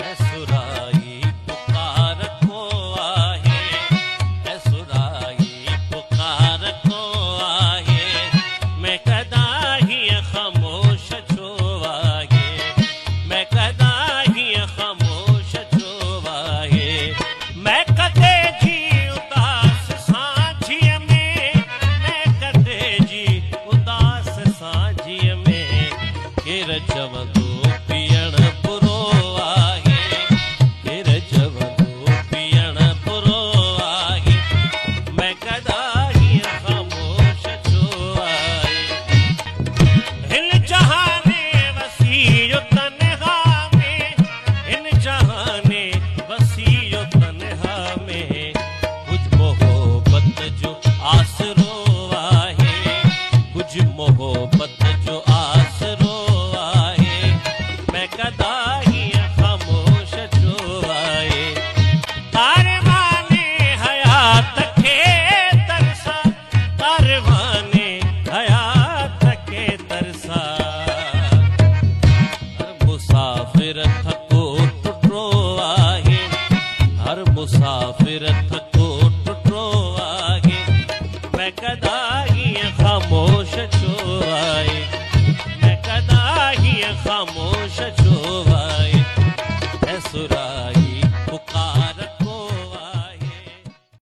सुराई पुकार को आहे, सुराई पुकार को आहे, मैं कदा ही खामोश छो आहे, मैं कदा ही खामोश छो आहे, मैं कदे जी उदास सांझीअ में, मैं कदे जी उदास सांझीअ में, केर चवंदो पियण बुरो आहे, केर चवंदो पियण बुरो आहे, मैं कदा ही खामोश छो आहे। हिन जहाने वसीयो तन्हा में, हिन जहाने वसीयो तन्हा में, कुछ मोहब्बत जो आसरो आहे, कुछ मोहब्बत जो आसरो आहे, मैं कदा ही खामोश छो आहे। कारवाने हयात खे तरसा, कारवाने हयात खे तरसा, हर मुसाफिर थको टुटो आहे, हर मुसाफिर